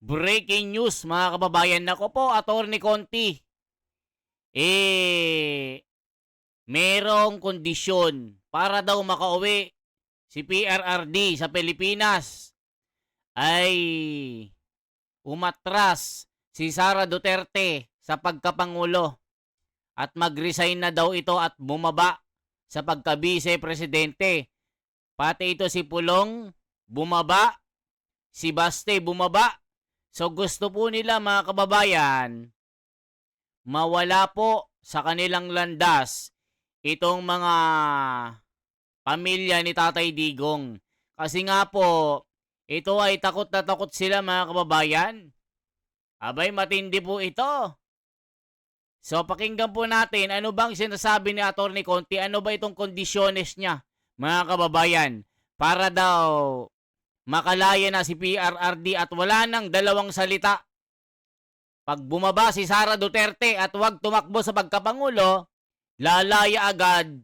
Breaking news mga kababayan. Nako po, Attorney Conti. Merong kondisyon para daw makauwi si PRRD sa Pilipinas ay umatras si Sara Duterte sa pagkapangulo at mag-resign na daw ito at bumaba sa pagka-vice-presidente. Pati ito si Pulong bumaba, si Baste bumaba. So gusto po nila mga kababayan, mawala po sa kanilang landas itong mga pamilya ni Tatay Digong. Kasi nga po, ito ay takot na takot sila mga kababayan. Abay, matindi po ito. So pakinggan po natin ano bang sinasabi ni Atty. Conti, ano ba itong kondisyones niya mga kababayan para daw makalaya na si PRRD at wala nang dalawang salita. Pag bumaba si Sara Duterte at wag tumakbo sa pagkapangulo, lalaya agad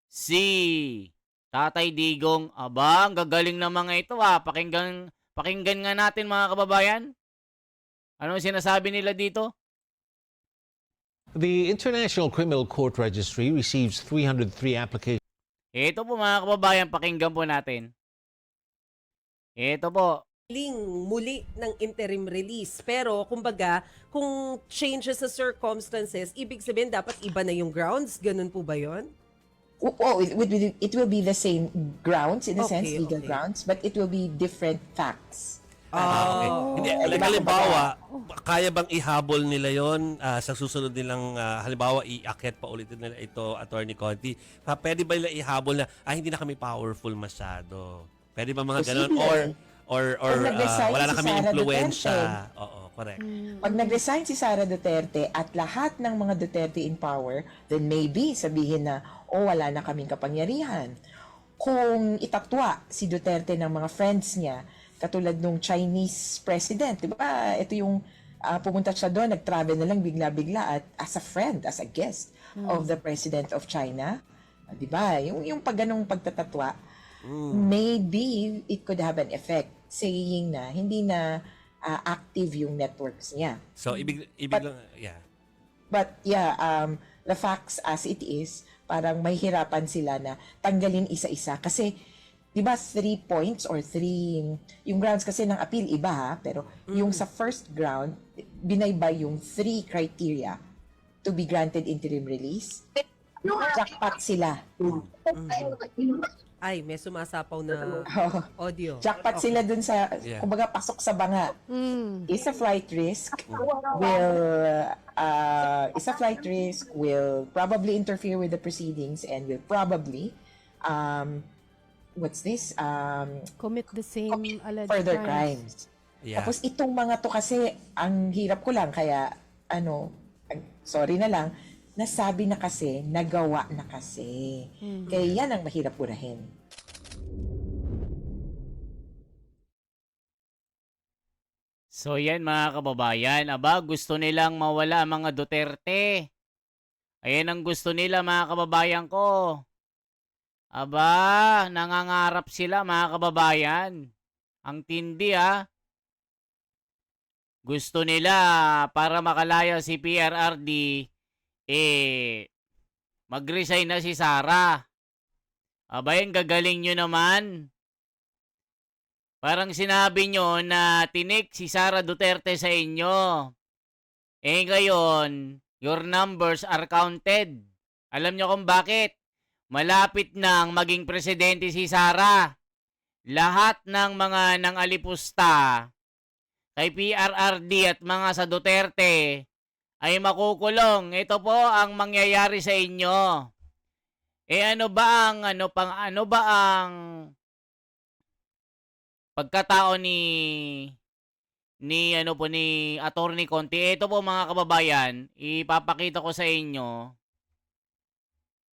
si Tatay Digong. Aba, ang gagaling na mga ito pakinggan nga natin mga kababayan. Ano sinasabi nila dito? The International Criminal Court Registry receives 303 applications. Ito po mga kababayan, pakinggan po natin. Ito po. Muli ng interim release. Pero, kumbaga, kung changes sa circumstances, ibig sabihin dapat iba na yung grounds? Ganun po ba yun? Oh, it will be the same grounds in a sense, legal Okay. grounds, but it will be different facts. Okay. Hindi, Diba, halimbawa, kaya bang ihabol nila yon sa susunod nilang, halimbawa, iakyat pa ulitin nila ito, Attorney Conti? Pwede ba nila ihabol na, hindi na kami powerful masyado? Pwede ba mga ganun? Or Pag nag-resign wala na si kami Sara influensya? Duterte. Oo, correct. Pag nag-resign si Sara Duterte at lahat ng mga Duterte in power, then maybe sabihin na, wala na kaming kapangyarihan. Kung itatwa si Duterte ng mga friends niya, katulad nung Chinese president, di ba? Ito yung pumunta siya doon, nag-travel na lang bigla-bigla at as a friend, as a guest of the president of China. Di ba? Yung pag ganong pagtatatwa, maybe it could have an effect saying na hindi na active yung networks niya. So, ibig But- lang, yeah. But yeah, the facts as it is, parang may hirapan sila na tanggalin isa-isa. Kasi, di ba 3 points or 3, yung grounds kasi ng appeal iba ha, pero yung sa first ground, binaybay yung 3 criteria to be granted interim release. Jackpot sila. Ay, may sumasapaw na Oh. audio. Jackpot sila dun sa, Yeah. kumbaga, pasok sa banga. Is a flight risk will probably interfere with the proceedings and will probably Commit the same alleged further crimes. crimes. Yeah. Tapos itong mga to kasi ang hirap ko lang kaya sorry na lang, nasabi na kasi, nagawa na kasi. Kaya yan ang mahirap burahin. So yan mga kababayan, aba gusto nilang mawala ang mga Duterte. Ayan ang gusto nila mga kababayan ko. Aba, nangangarap sila mga kababayan. Ang tindi Gusto nila para makalaya si PRRD, mag-resign na si Sara. Aba, yung gagaling nyo naman. Parang sinabi nyo na tinik si Sara Duterte sa inyo. Ngayon, your numbers are counted. Alam nyo kung bakit? Malapit nang maging presidente si Sara. Lahat ng mga nangalipusta kay PRRD at mga sa Duterte ay makukulong. Ito po ang mangyayari sa inyo. Ano ba ang pagkatao ni Atty. Conti? Ito po mga kababayan, ipapakita ko sa inyo.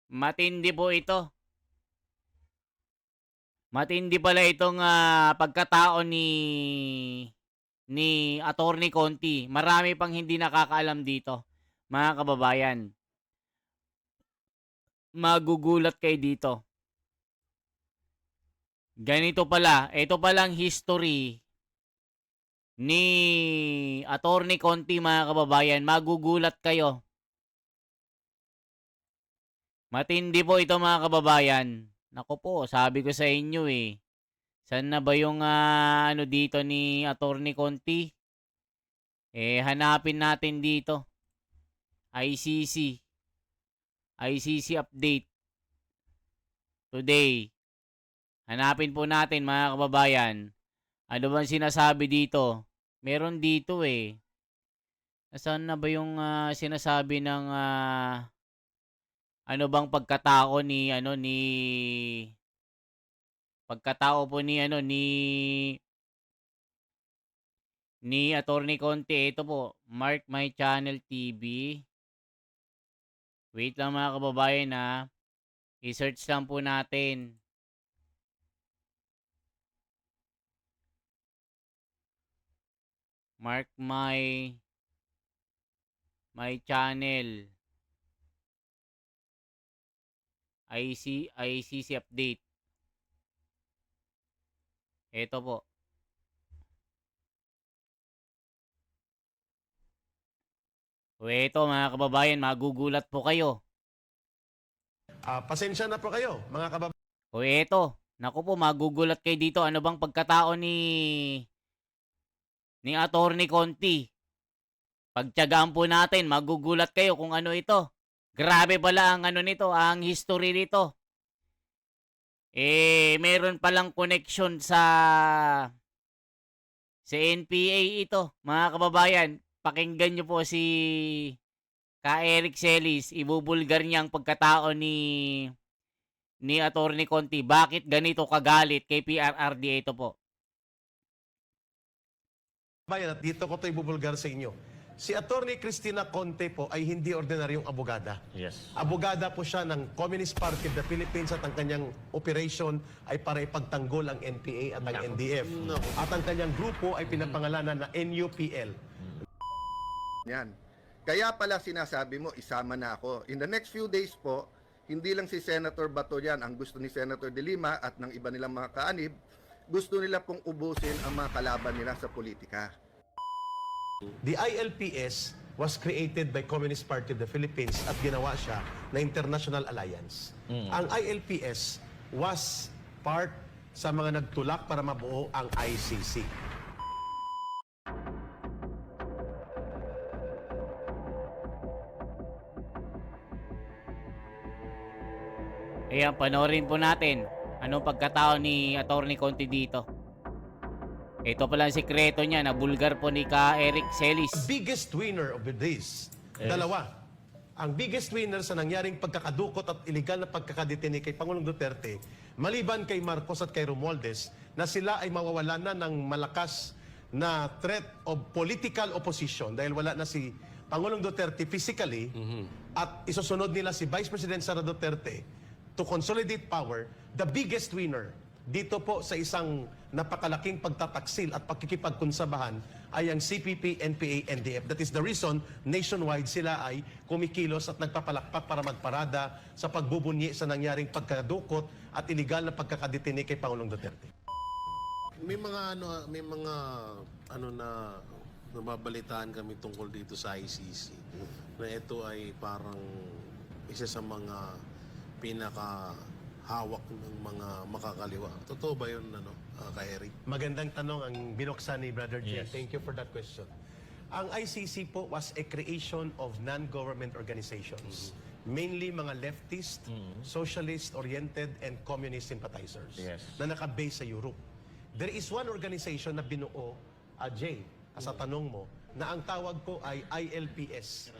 Matindi po ito. Matindi pala itong pagkatao ni Atty. Conti. Marami pang hindi nakakaalam dito, mga kababayan. Magugulat kayo dito. Ganito pala, ito palang history ni Attorney Conti, mga kababayan, magugulat kayo. Matindi po ito, mga kababayan. Naku po, sabi ko sa inyo eh. Saan na ba yung ano dito ni Attorney Conti? Hanapin natin dito. ICC. ICC update. Today. Hanapin po natin, mga kababayan. Ano bang sinasabi dito? Meron dito eh. Nasaan na ba yung sinasabi ng ano bang pagkatao ni pagkatao po ni ni Attorney Conti. Ito po, Mark My Channel TV. Wait lang, mga kababayan, i-search lang po natin. Mark My Channel. ICC update. Ito po. O ito, mga kababayan, magugulat po kayo. Pasensya na po kayo, mga kababayan. O ito, naku po, magugulat kayo dito. Ano bang pagkatao ni Attorney Conti? Pagtiyagaan po natin, magugulat kayo kung ano ito. Grabe pala ang ano nito, ang history nito. Meron palang connection sa NPA ito, mga kababayan. Pakinggan nyo po si Ka Eric Celis, ibubulgar niya ang pagkatao ni Attorney Conti. Bakit ganito kagalit kay PRRD? Ito po. At dito ko ito ibubulgar sa inyo. Si Attorney Cristina Conte po ay hindi ordinaryong abogada. Yes. Abogada po siya ng Communist Party of the Philippines at ang kanyang operation ay para ipagtanggol ang NPA at ang NDF. At ang kanyang grupo ay pinapangalanan na NUPL. Yan. Kaya pala sinasabi mo, isama na ako. In the next few days po, hindi lang si Senator Bato yan, ang gusto ni Senator De Lima at ng iba nilang mga kaanib, gusto nila pong ubusin ang mga kalaban nila sa politika. The ILPS was created by Communist Party of the Philippines at ginawa siya na International Alliance. Ang ILPS was part sa mga nagtulak para mabuo ang ICC. Ayan, panoorin po natin anong pagkatao ni Attorney Conti dito. Ito pala ang sikreto niya na bulgar po ni Ka Eric Celis. Biggest winner of this, dalawa. Ang biggest winner sa nangyaring pagkakadukot at iligal na pagkakadetini kay Pangulong Duterte, maliban kay Marcos at kay Romualdez, na sila ay mawawalan na ng malakas na threat of political opposition dahil wala na si Pangulong Duterte physically at isusunod nila si Vice President Sara Duterte to consolidate power. The biggest winner dito po sa isang napakalaking pagtataksil at pagkikipagkunsabahan ay ang CPP, NPA, NDF. That is the reason nationwide sila ay kumikilos at nagpapalakpak para magparada sa pagbubunyi sa nangyaring pagkadukot at iligal na pagkakadetini kay Pangulong Duterte. May mga na nababalitaan kami tungkol dito sa ICC na ito ay parang isa sa mga pinakahawak ng mga makakaliwa. Totoo ba yun, Ka Eric? Magandang tanong ang binuksan ni Brother Jay. Yes. Thank you for that question. Ang ICC po was a creation of non-government organizations. Mainly mga leftist, socialist-oriented, and communist sympathizers Yes. na nakabase sa Europe. There is one organization na binuo, Jay, sa tanong mo, na ang tawag po ay ILPS,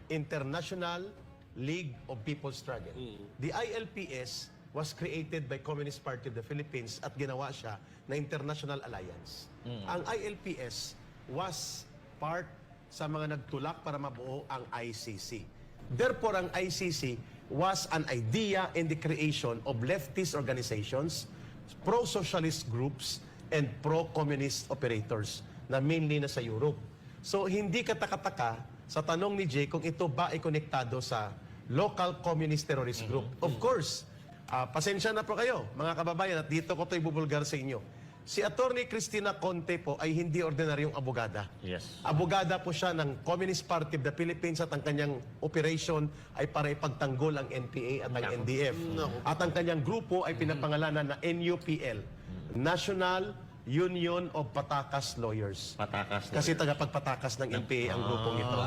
International League of People's Struggle. The ILPS was created by Communist Party of the Philippines at ginawa siya na International Alliance. Ang ILPS was part sa mga nagtulak para mabuo ang ICC. Therefore, ang ICC was an idea in the creation of leftist organizations, pro-socialist groups, and pro-communist operators na mainly na sa Europe. So, hindi katakataka sa tanong ni Jay kung ito ba ay konektado sa local communist terrorist group. Of course, pasensya na po kayo, mga kababayan, at dito ko ito ibubulgar sa inyo. Si Attorney Cristina Conte po ay hindi ordinaryong abogada. Yes. Abogada po siya ng Communist Party of the Philippines at ang kanyang operation ay para ipagtanggol ang NPA at ang NDF. At ang kanyang grupo ay pinapangalanan na NUPL, National Union of Patakas Lawyers. Patakas. Kasi tagapagpatakas ng NPA ang grupong ito.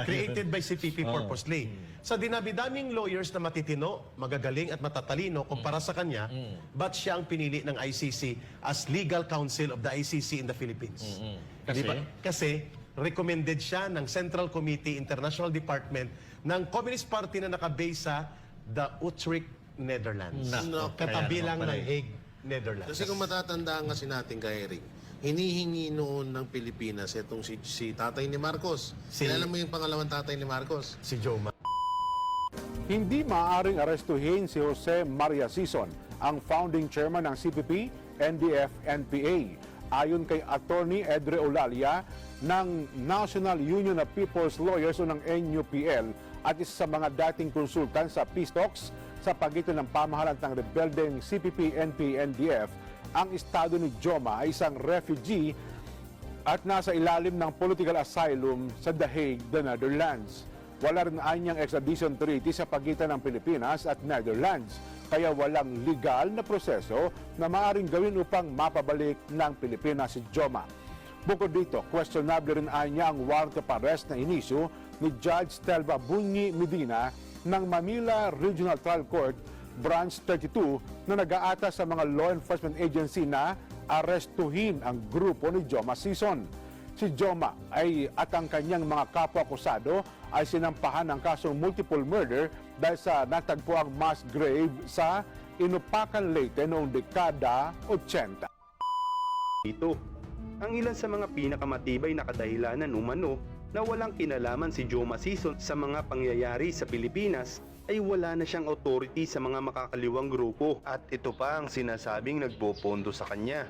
Created by CPP purposely. Sa dinami-daming lawyers na matitino, magagaling at matatalino kumpara sa kanya, ba't siya ang pinili ng ICC as legal counsel of the ICC in the Philippines? Kasi? Di ba? Kasi recommended siya ng Central Committee International Department ng Communist Party na nakabase sa the Utrecht, Netherlands. Katabi lang ng Hague, Netherlands. Kasi kung matatandaan kasi natin kay Eric, hinihingi noon ng Pilipinas itong si tatay ni Marcos. Kilala mo yung pangalawang tatay ni Marcos? Si Joe Hindi maaaring arestuhin si Jose Maria Sison, ang founding chairman ng CPP, NDF, NPA. Ayon kay Attorney Edre Olalia ng National Union of People's Lawyers o ng NUPL at isa sa mga dating konsultan sa peace talks sa pagitan ng pamahalaan ng rebeldeng CPP, NPA, NDF, ang estado ni Joma ay isang refugee at nasa ilalim ng political asylum sa The Hague, the Netherlands. Wala rin anyang extradition treaty sa pagitan ng Pilipinas at Netherlands, kaya walang legal na proseso na maaaring gawin upang mapabalik ng Pilipinas si Joma. Bukod dito, questionable rin anya ang warrant of arrest na inisyu ni Judge Telva Bunyi Medina ng Manila Regional Trial Court Branch 32 na nag-aata sa mga law enforcement agency na arestuhin ang grupo ni Joma Sison. Si Joma at ang kanyang mga kapwa-akusado ay sinampahan ng kasong multiple murder dahil sa natagpuang mass grave sa Inupacan, Leyte noong dekada 80. Ito, ang ilan sa mga pinakamatibay na kadahilanan umano na walang kinalaman si Joma Sison sa mga pangyayari sa Pilipinas ay wala na siyang authority sa mga makakaliwang grupo at ito pa ang sinasabing nagpopondo sa kanya.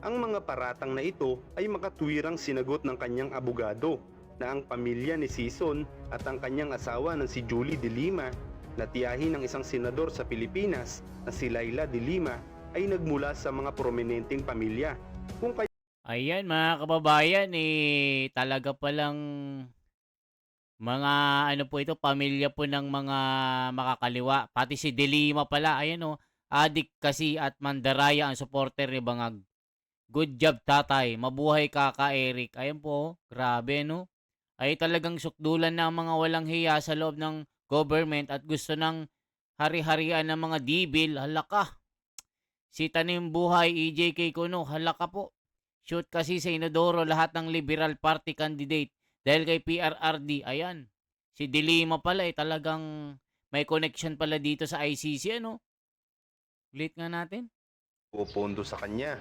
Ang mga paratang na ito ay makatwirang sinagot ng kanyang abogado na ang pamilya ni Sison at ang kanyang asawa na si Julie de Lima na tiyahin ng isang senador sa Pilipinas na si Laila de Lima ay nagmula sa mga prominenteng pamilya. Kung Ayan mga kababayan, talaga palang mga po ito, pamilya po ng mga makakaliwa. Pati si Delima pala, ayan adik kasi at Mandaraya ang supporter ni Bangag. Good job tatay, mabuhay kaka Eric. Ayan po, grabe Ay talagang sukdulan na ang mga walang hiya sa loob ng government at gusto ng hari-harian ng mga dibil. Halaka. Si Tanim Buhay, EJK Kuno, halaka po. Shoot kasi sa Inodoro lahat ng Liberal Party candidate dahil kay PRRD. Ayan. Si Dilima pala talagang may connection pala dito sa ICC Ulit nga natin. popondo sa kanya.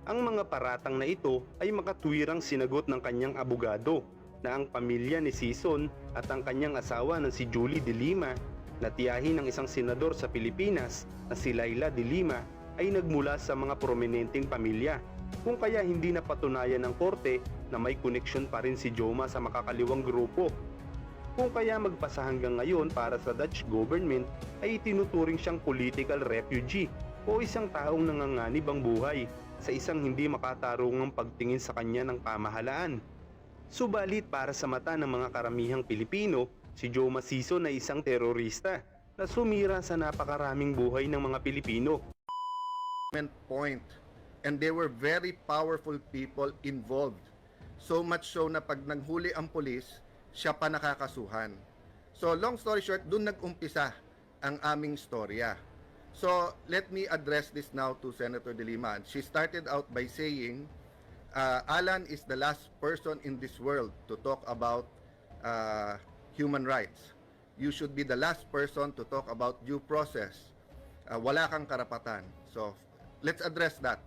Ang mga paratang na ito ay makatwirang sinagot ng kanyang abogado na ang pamilya ni Sison at ang kanyang asawa na si Julie de Lima na tiyahin ng isang senador sa Pilipinas na si Laila de Lima ay nagmula sa mga prominenteng pamilya. Kung kaya hindi napatunayan ng korte na may koneksyon pa rin si Joma sa makakaliwang grupo. Kung kaya magpasa hanggang ngayon para sa Dutch government ay itinuturing siyang political refugee o isang taong nanganganib ang buhay sa isang hindi makatarungang pagtingin sa kanya ng pamahalaan. Subalit para sa mata ng mga karamihang Pilipino, si Joma Sison ay isang terorista na sumira sa napakaraming buhay ng mga Pilipino. Point. And they were very powerful people involved. So much so na pag nanghuli ang pulis, siya pa nakakasuhan. So long story short, dun nag-umpisa ang aming storya. So let me address this now to Senator De Lima. She started out by saying, Alan is the last person in this world to talk about human rights. You should be the last person to talk about due process. Wala kang karapatan. So let's address that.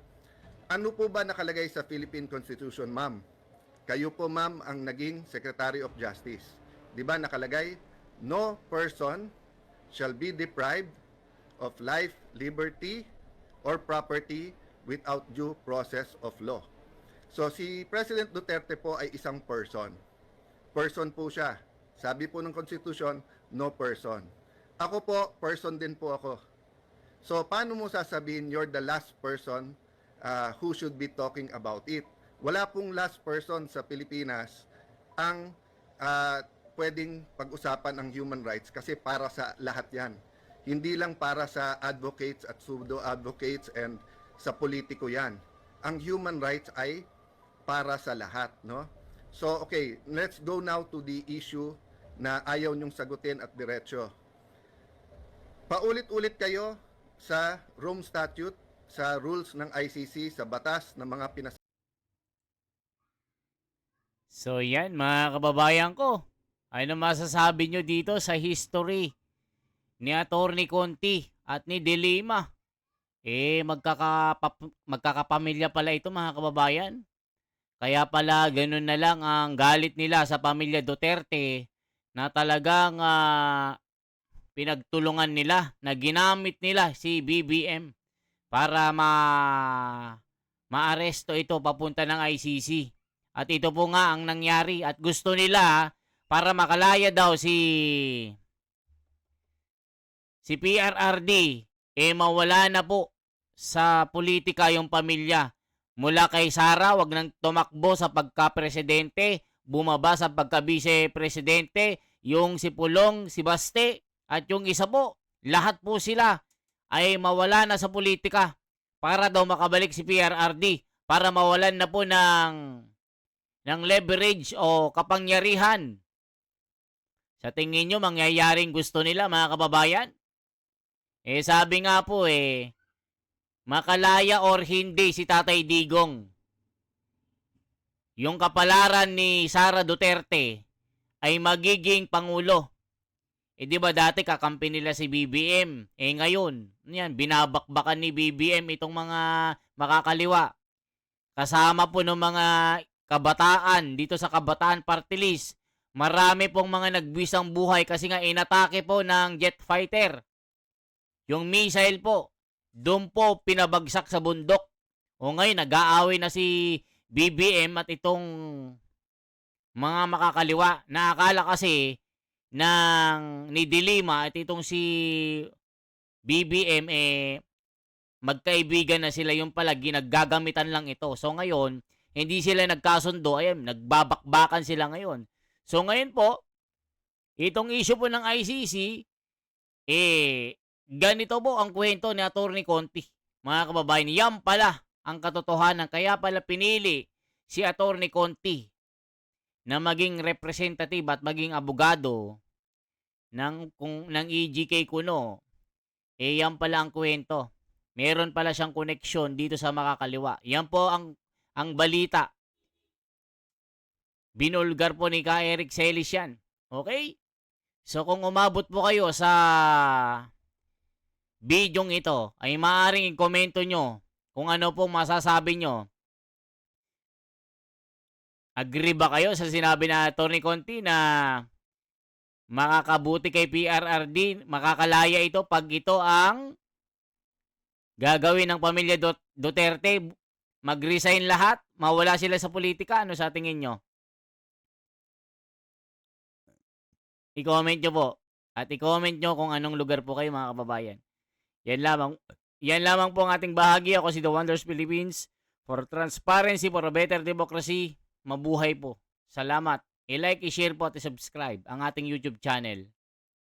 Ano po ba nakalagay sa Philippine Constitution, ma'am? Kayo po, ma'am, ang naging Secretary of Justice. Di ba nakalagay, no person shall be deprived of life, liberty, or property without due process of law. So si President Duterte po ay isang person. Person po siya. Sabi po ng Constitution, no person. Ako po, person din po ako. So paano mo sasabihin you're the last person who should be talking about it. Wala pong last person sa Pilipinas ang pwedeng pag-usapan ang human rights kasi para sa lahat yan. Hindi lang para sa advocates at pseudo-advocates and sa politiko yan. Ang human rights ay para sa lahat, no? So, okay, let's go now to the issue na ayaw niyong sagutin at diretso. Paulit-ulit kayo sa Rome Statute, sa rules ng ICC, sa batas ng mga So yan mga kababayan ko. Ano masasabi nyo dito sa history ni Atty. Conti at ni De Lima? Magkakapamilya pala ito mga kababayan. Kaya pala ganun na lang ang galit nila sa pamilya Duterte na talagang pinagtulungan nila, na ginamit nila si BBM para maaresto ito papunta ng ICC. At ito po nga ang nangyari at gusto nila para makalaya daw si PRRD, mawala na po sa politika yung pamilya. Mula kay Sara, wag nang tumakbo sa pagka-presidente, bumaba sa pagka-vice-presidente, yung si Pulong, si Baste, at yung isa po, lahat po sila ay mawala na sa politika para daw makabalik si PRRD, para mawalan na po ng leverage o kapangyarihan. Sa tingin nyo, mangyayaring gusto nila mga kababayan? Sabi nga po makalaya or hindi si Tatay Digong. Yung kapalaran ni Sara Duterte ay magiging pangulo. Di ba dati kakampi nila si BBM? Ngayon, yan, binabakbakan ni BBM itong mga makakaliwa. Kasama po ng mga kabataan dito sa Kabataan Party List. Marami pong mga nagbisang buhay kasi nga inatake po ng jet fighter. Yung missile po, doon po pinabagsak sa bundok. O ngayon, nag-aaway na si BBM at itong mga makakaliwa. Na akala kasi ni De Lima at itong si BBM magkaibigan na sila, yung pala ginaggagamitan lang ito. So ngayon, hindi sila nagkasundo, ayan, nagbabakbakan sila ngayon. So ngayon po, itong issue po ng ICC, ganito po ang kwento ni Atty. Conti. Mga kababayan, yan pala ang katotohanan. Kaya pala pinili si Atty. Conti na maging representative at maging abogado ng EGK Kuno. Yan pala ang kwento. Meron pala siyang koneksyon dito sa makakaliwa. Yan po ang balita. Binulgar po ni Ka Eric Celis yan. Okay? So kung umabot po kayo sa bidyong ito, ay maaaring i-komento nyo kung ano po masasabi nyo. Agree ba kayo sa sinabi na Atty. Conti na makakabuti kay PRRD, makakalaya ito pag ito ang gagawin ng pamilya Duterte, mag-resign lahat, mawala sila sa politika? Ano sa tingin nyo? I-comment nyo po. At i-comment nyo kung anong lugar po kayo mga kababayan. Yan lamang po ang ating bahagi. Ako si The Wonders Philippines. For transparency, for a better democracy, mabuhay po. Salamat. I-like, i-share po at i-subscribe ang ating YouTube channel.